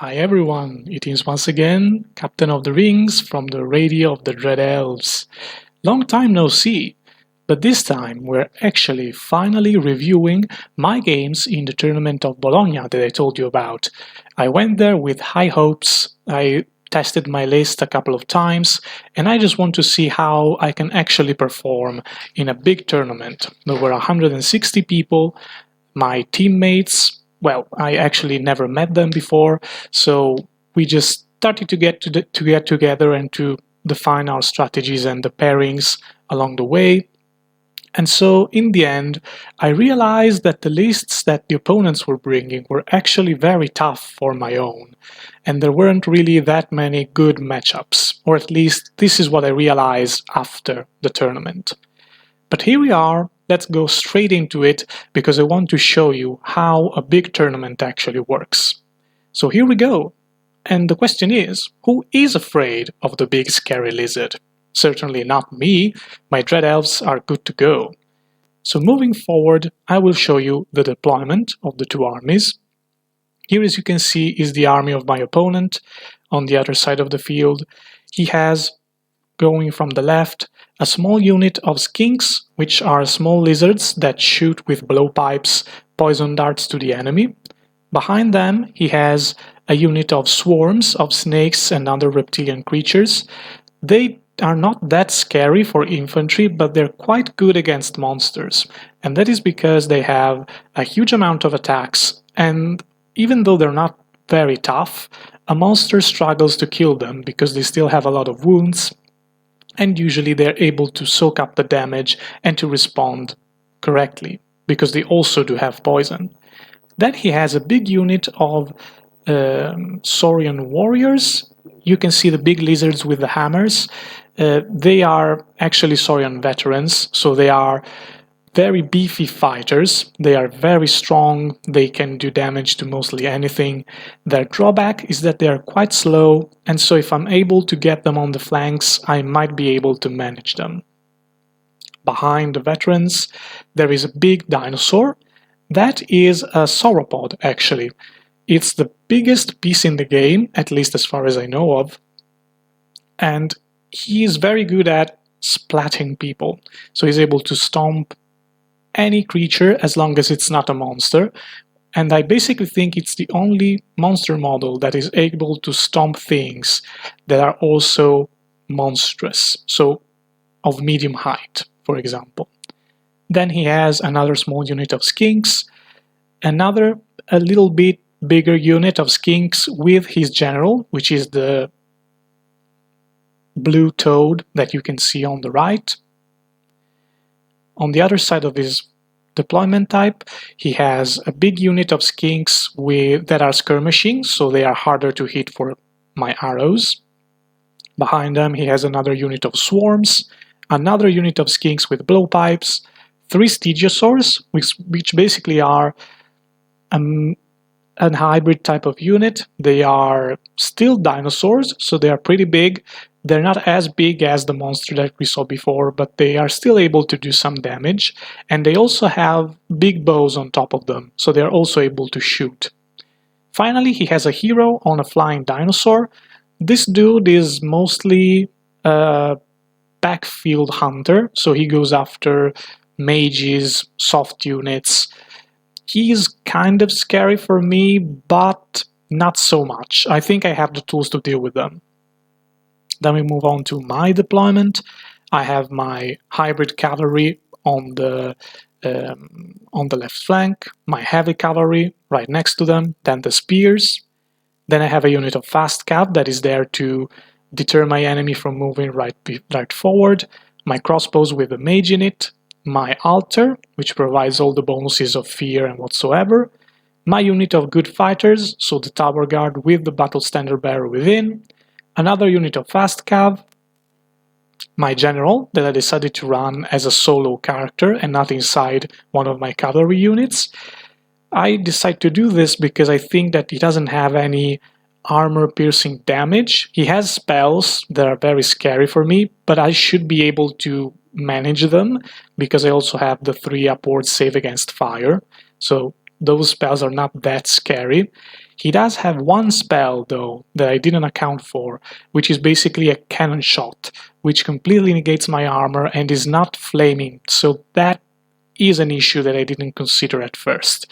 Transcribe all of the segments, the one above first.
Hi everyone, it is once again Captain of the Rings from the Radio of the Dread Elves. Long time no see, but this time we're actually finally reviewing my games in the tournament of Bologna that I told you about. I went there with high hopes, I tested my list a couple of times, and I just want to see how I can actually perform in a big tournament. There were 160 people, my teammates, well, I actually never met them before, so we just started to get together and to define our strategies and the pairings along the way. And so in the end, I realized that the lists that the opponents were bringing were actually very tough for my own, and there weren't really that many good matchups, or at least this is what I realized after the tournament. But here we are, let's go straight into it because I want to show you how a big tournament actually works. So here we go. And the question is, who is afraid of the big scary lizard? Certainly not me, my Dread Elves are good to go. So moving forward, I will show you the deployment of the two armies. Here, as you can see, is the army of my opponent on the other side of the field. He has, going from the left, a small unit of skinks, which are small lizards that shoot with blowpipes poison darts to the enemy. Behind them, he has a unit of swarms of snakes and other reptilian creatures. They are not that scary for infantry, but they're quite good against monsters, and that is because they have a huge amount of attacks, and even though they're not very tough, a monster struggles to kill them because they still have a lot of wounds, and usually they're able to soak up the damage and to respond correctly, because they also do have poison. Then he has a big unit of Saurian warriors. You can see the big lizards with the hammers. They are actually Saurian veterans, so they are very beefy fighters. They are very strong, they can do damage to mostly anything. Their drawback is that they are quite slow, and so if I'm able to get them on the flanks, I might be able to manage them. Behind the veterans, there is a big dinosaur. That is a sauropod, actually. It's the biggest piece in the game, at least as far as I know of, and he is very good at splatting people. So he's able to stomp any creature as long as it's not a monster, and I basically think it's the only monster model that is able to stomp things that are also monstrous, so of medium height, for example. Then he has another small unit of skinks, another a little bit bigger unit of skinks with his general, which is the blue toad that you can see on the right. On the other side of his deployment type, he has a big unit of skinks that are skirmishing, so they are harder to hit for my arrows. Behind them, he has another unit of swarms, another unit of skinks with blowpipes, 3 stegosaurs, which basically are a hybrid type of unit. They are still dinosaurs, so they are pretty big. They're not as big as the monster that we saw before, but they are still able to do some damage, and they also have big bows on top of them, so they're also able to shoot. Finally, he has a hero on a flying dinosaur. This dude is mostly a backfield hunter, so he goes after mages, soft units. He's kind of scary for me, but not so much. I think I have the tools to deal with them. Then we move on to my deployment. I have my hybrid cavalry on the left flank, my heavy cavalry right next to them, then the spears. Then I have a unit of fast cav that is there to deter my enemy from moving right forward, my crossbows with a mage in it, my altar, which provides all the bonuses of fear and whatsoever, my unit of good fighters, so the tower guard with the battle standard bearer within, another unit of fast cav, my general that I decided to run as a solo character and not inside one of my cavalry units. I decided to do this because I think that he doesn't have any armor-piercing damage. He has spells that are very scary for me, but I should be able to manage them because I also have the 3 upward save against fire, so those spells are not that scary. He does have one spell, though, that I didn't account for, which is basically a cannon shot, which completely negates my armor and is not flaming, so that is an issue that I didn't consider at first.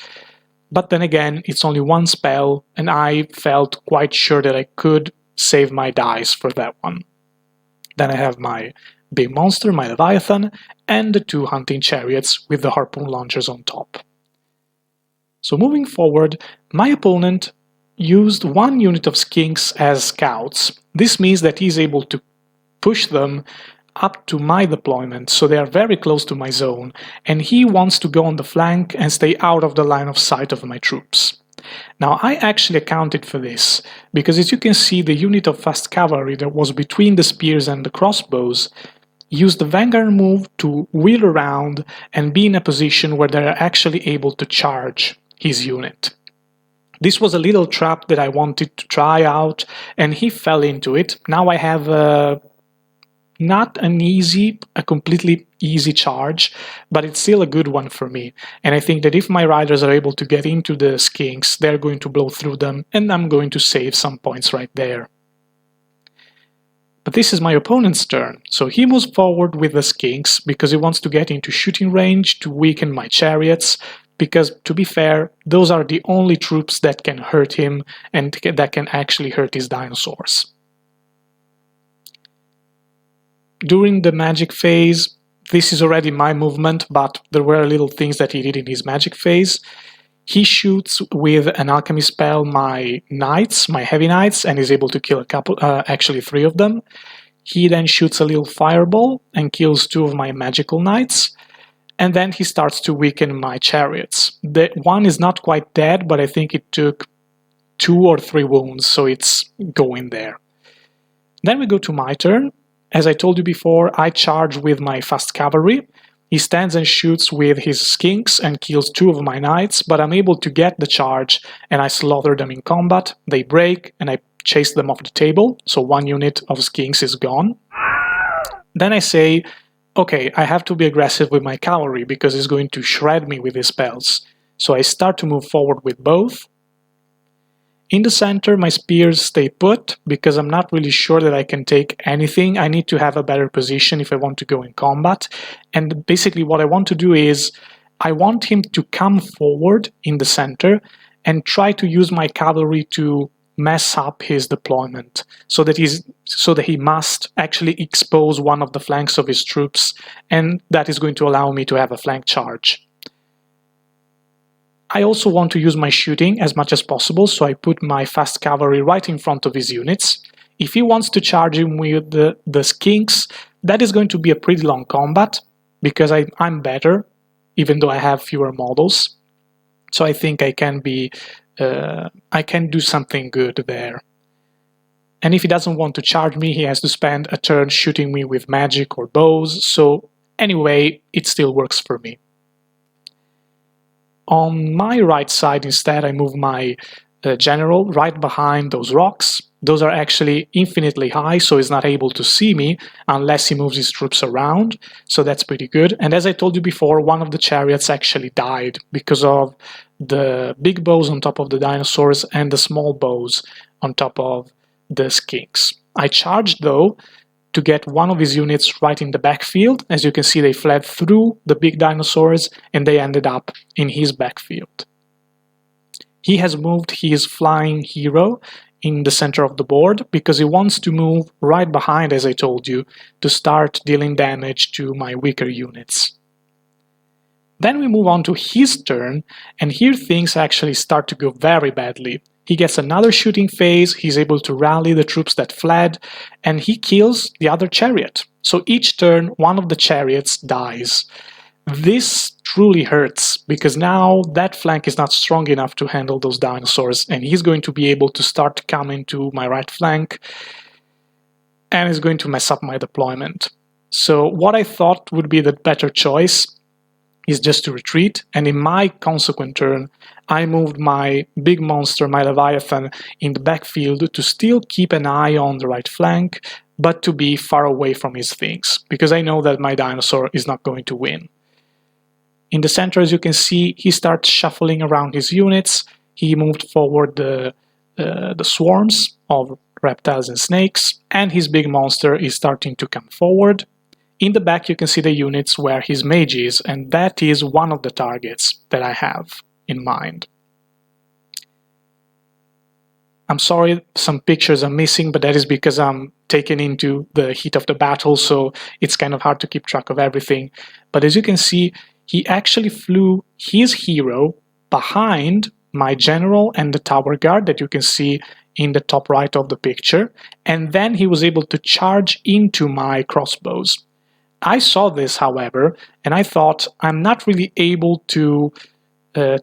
But then again, it's only one spell, and I felt quite sure that I could save my dice for that one. Then I have my big monster, my Leviathan, and the 2 hunting chariots with the harpoon launchers on top. So moving forward, my opponent used 1 unit of skinks as scouts. This means that he's able to push them up to my deployment, so they are very close to my zone, and he wants to go on the flank and stay out of the line of sight of my troops. Now, I actually accounted for this, because as you can see, the unit of fast cavalry that was between the spears and the crossbows used the vanguard move to wheel around and be in a position where they're actually able to charge his unit. This was a little trap that I wanted to try out, and he fell into it. Now I have not a completely easy charge, but it's still a good one for me. And I think that if my riders are able to get into the skinks, they're going to blow through them, and I'm going to save some points right there. But this is my opponent's turn, so he moves forward with the skinks because he wants to get into shooting range to weaken my chariots, because to be fair, those are the only troops that can hurt him and that can actually hurt his dinosaurs. During the magic phase, this is already my movement, but there were little things that he did in his magic phase. He shoots with an alchemy spell my knights, my heavy knights, and is able to kill actually 3 of them. He then shoots a little fireball and kills 2 of my magical knights, and then he starts to weaken my chariots. The one is not quite dead, but I think it took 2 or 3 wounds, so it's going there. Then we go to my turn. As I told you before, I charge with my fast cavalry. He stands and shoots with his skinks and kills 2 of my knights, but I'm able to get the charge and I slaughter them in combat. They break and I chase them off the table, so 1 unit of skinks is gone. Then I say, okay, I have to be aggressive with my cavalry because he's going to shred me with his spells. So I start to move forward with both. In the center, my spears stay put because I'm not really sure that I can take anything. I need to have a better position if I want to go in combat. And basically what I want to do is I want him to come forward in the center and try to use my cavalry to mess up his deployment so that he must actually expose one of the flanks of his troops, and that is going to allow me to have a flank charge. I also want to use my shooting as much as possible, so I put my fast cavalry right in front of his units. If he wants to charge him with the skinks, that is going to be a pretty long combat, because I'm better, even though I have fewer models. So I think I can do something good there. And if he doesn't want to charge me, he has to spend a turn shooting me with magic or bows, so anyway, it still works for me. On my right side instead, I move my general right behind those rocks. Those are actually infinitely high, so he's not able to see me unless he moves his troops around, so that's pretty good. And as I told you before, one of the chariots actually died because of the big bows on top of the dinosaurs and the small bows on top of the skinks. I charged, though, to get one of his units right in the backfield. As you can see, they fled through the big dinosaurs and they ended up in his backfield. He has moved his flying hero in the center of the board because he wants to move right behind, as I told you, to start dealing damage to my weaker units. Then we move on to his turn, and here things actually start to go very badly. He gets another shooting phase, he's able to rally the troops that fled, and he kills the other chariot. So each turn, one of the chariots dies. This truly hurts, because now that flank is not strong enough to handle those dinosaurs, and he's going to be able to start coming to my right flank, and is going to mess up my deployment. So what I thought would be the better choice is just to retreat, and in my consequent turn, I moved my big monster, my Leviathan, in the backfield to still keep an eye on the right flank, but to be far away from his things, because I know that my dinosaur is not going to win. In the center, as you can see, he starts shuffling around his units. he moved forward the swarms of reptiles and snakes, and his big monster is starting to come forward. In the back you can see the units where his mage is, and that is one of the targets that I have in mind. I'm sorry some pictures are missing, but that is because I'm taken into the heat of the battle, so it's kind of hard to keep track of everything. But as you can see, he actually flew his hero behind my general and the tower guard that you can see in the top right of the picture, and then he was able to charge into my crossbows. I saw this, however, and I thought I'm not really able to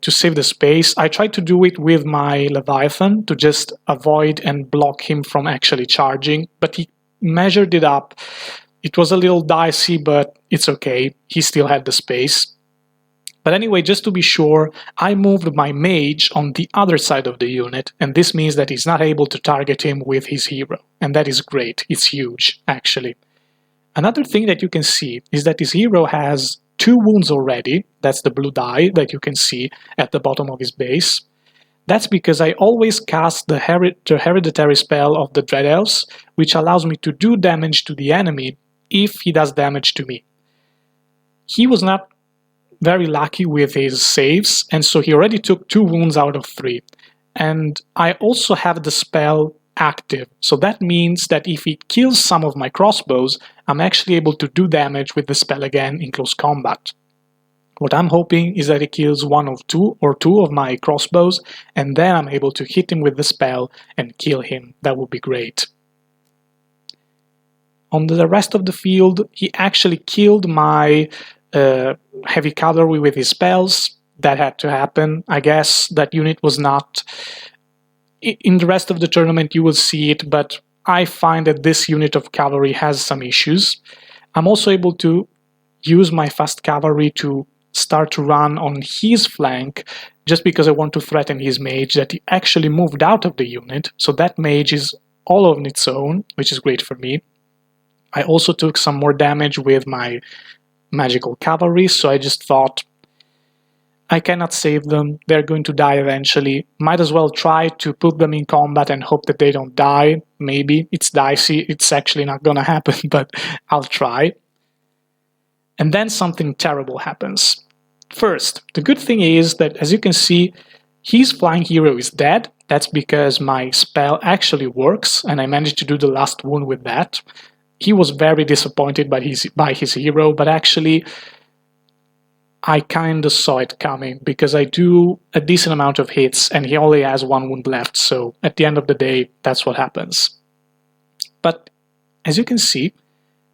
save the space. I tried to do it with my Leviathan to just avoid and block him from actually charging, but he measured it up. It was a little dicey, but it's okay. He still had the space. But anyway, just to be sure, I moved my mage on the other side of the unit, and this means that he's not able to target him with his hero. And that is great. It's huge, actually. Another thing that you can see is that his hero has 2 wounds already. That's the blue die that you can see at the bottom of his base. That's because I always cast the hereditary spell of the Dread Elves, which allows me to do damage to the enemy if he does damage to me. He was not very lucky with his saves, and so he already took 2 wounds out of 3. And I also have the spell active, so that means that if it kills some of my crossbows, I'm actually able to do damage with the spell again in close combat. What I'm hoping is that it kills 1 of 2 or 2 of my crossbows, and then I'm able to hit him with the spell and kill him. That would be great. On the rest of the field, he actually killed my heavy cavalry with his spells. That had to happen. I guess that unit was not... In the rest of the tournament you will see it, but I find that this unit of cavalry has some issues. I'm also able to use my fast cavalry to start to run on his flank, just because I want to threaten his mage that he actually moved out of the unit, so that mage is all on its own, which is great for me. I also took some more damage with my magical cavalry, so I just thought, I cannot save them, they're going to die eventually. Might as well try to put them in combat and hope that they don't die. Maybe. It's dicey, it's actually not gonna happen, but I'll try. And then something terrible happens. First, the good thing is that, as you can see, his flying hero is dead. That's because my spell actually works, and I managed to do the last wound with that. He was very disappointed by his hero, but actually I kinda saw it coming, because I do a decent amount of hits and he only has 1 wound left, so at the end of the day, that's what happens. But as you can see,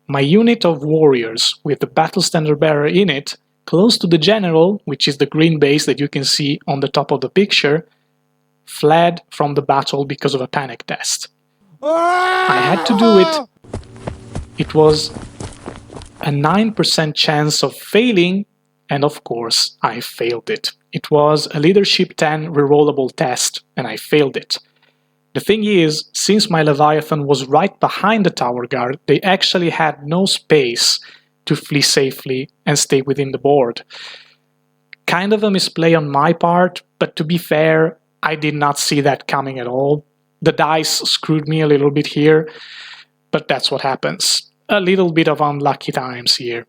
my unit of warriors with the battle standard bearer in it, close to the general, which is the green base that you can see on the top of the picture, fled from the battle because of a panic test. I had to do it. It was a 9% chance of failing, and of course, I failed it. It was a Leadership 10 rerollable test, and I failed it. The thing is, since my Leviathan was right behind the tower guard, they actually had no space to flee safely and stay within the board. Kind of a misplay on my part, but to be fair, I did not see that coming at all. The dice screwed me a little bit here, but that's what happens. A little bit of unlucky times here.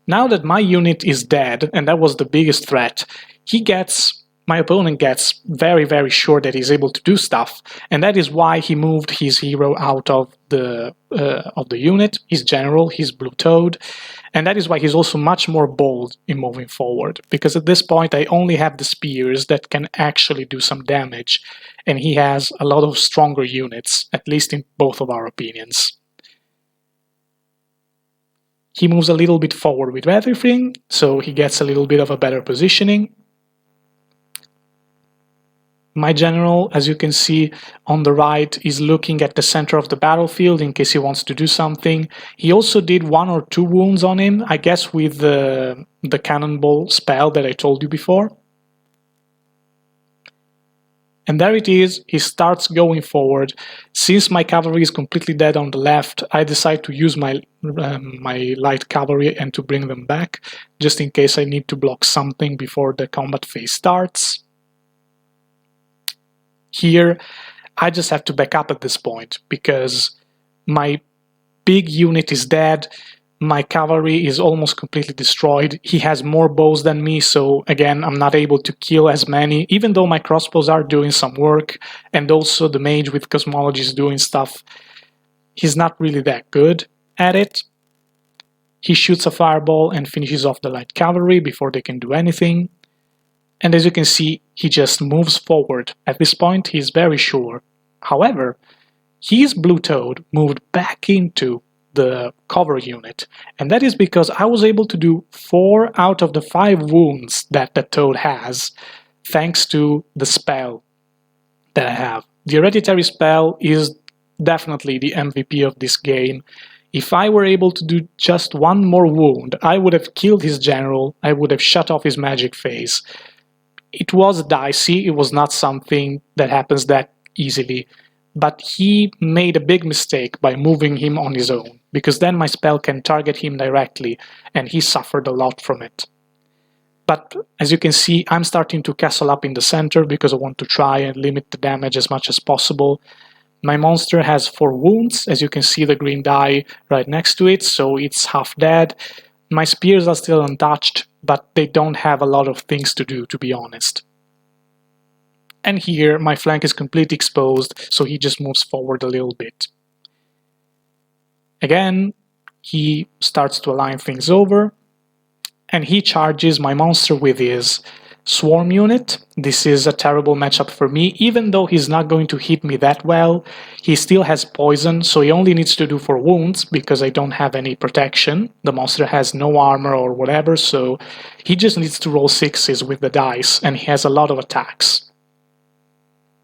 Now that my unit is dead, and that was the biggest threat, my opponent gets very, very sure that he's able to do stuff, and that is why he moved his hero out of the unit, his general, his blue toad, and that is why he's also much more bold in moving forward, because at this point I only have the spears that can actually do some damage, and he has a lot of stronger units, at least in both of our opinions. He moves a little bit forward with everything, so he gets a little bit of a better positioning. My general, as you can see on the right, is looking at the center of the battlefield in case he wants to do something. He also did 1 or 2 wounds on him, I guess with the cannonball spell that I told you before. And there it is, he starts going forward. Since my cavalry is completely dead on the left, I decide to use my light cavalry and to bring them back, just in case I need to block something before the combat phase starts. Here, I just have to back up at this point, because my big unit is dead, my cavalry is almost completely destroyed, he has more bows than me, so again, I'm not able to kill as many, even though my crossbows are doing some work, and also the mage with cosmology is doing stuff. He's not really that good at it. He shoots a fireball and finishes off the light cavalry before they can do anything. And as you can see, he just moves forward. At this point, he's very sure. However, his blue toad moved back into the cover unit, and that is because I was able to do 4 out of the 5 wounds that the toad has, thanks to the spell that I have. The hereditary spell is definitely the MVP of this game. If I were able to do just 1 more wound, I would have killed his general, I would have shut off his magic phase. It was dicey, it was not something that happens that easily, but he made a big mistake by moving him on his own, because then my spell can target him directly, and he suffered a lot from it. But as you can see, I'm starting to castle up in the center because I want to try and limit the damage as much as possible. My monster has 4 wounds, as you can see the green die right next to it, so it's half dead. My spears are still untouched, but they don't have a lot of things to do, to be honest. And here my flank is completely exposed, so he just moves forward a little bit. Again, he starts to align things over, and he charges my monster with his swarm unit. This is a terrible matchup for me. Even though he's not going to hit me that well, he still has poison, so he only needs to do 4 wounds because I don't have any protection. The monster has no armor or whatever, so he just needs to roll 6s with the dice, and he has a lot of attacks.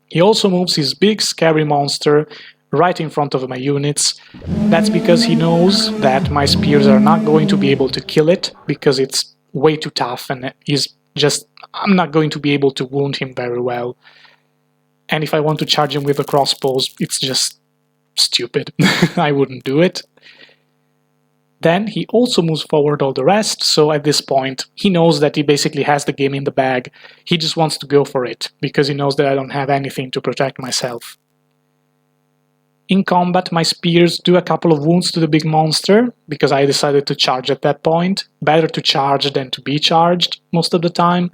He also moves his big scary monster right in front of my units. That's because he knows that my spears are not going to be able to kill it, because it's way too tough and I'm not going to be able to wound him very well. And if I want to charge him with the crossbows, it's just stupid. I wouldn't do it. Then he also moves forward all the rest, so at this point he knows that he basically has the game in the bag. He just wants to go for it, because he knows that I don't have anything to protect myself. In combat, my spears do a couple of wounds to the big monster, because I decided to charge at that point. Better to charge than to be charged most of the time.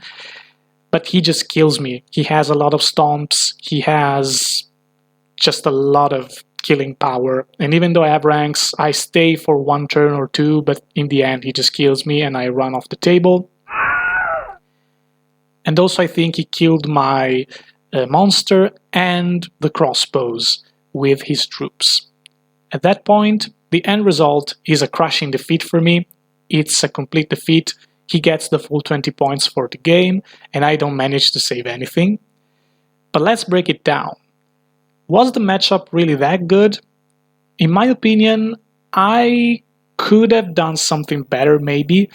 But he just kills me. He has a lot of stomps, he has just a lot of killing power. And even though I have ranks, I stay for 1 turn or 2, but in the end he just kills me and I run off the table. And also I think he killed my monster and the crossbows with his troops. At that point, the end result is a crushing defeat for me. It's a complete defeat. He gets the full 20 points for the game, and I don't manage to save anything. But let's break it down. Was the matchup really that good? In my opinion, I could have done something better maybe.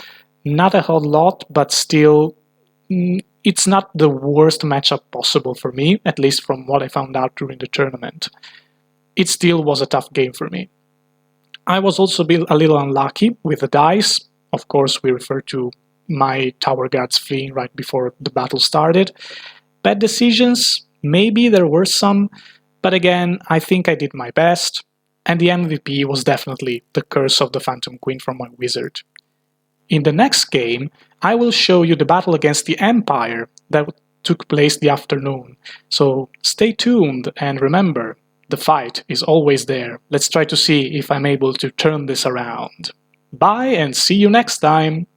Not a whole lot, but still, it's not the worst matchup possible for me, at least from what I found out during the tournament. It still was a tough game for me. I was also a little unlucky with the dice. Of course, we refer to my tower guards fleeing right before the battle started. Bad decisions, maybe there were some, but again, I think I did my best, and the MVP was definitely the Curse of the Phantom Queen from my wizard. In the next game, I will show you the battle against the Empire that took place the afternoon, so stay tuned and remember, the fight is always there. Let's try to see if I'm able to turn this around. Bye and see you next time!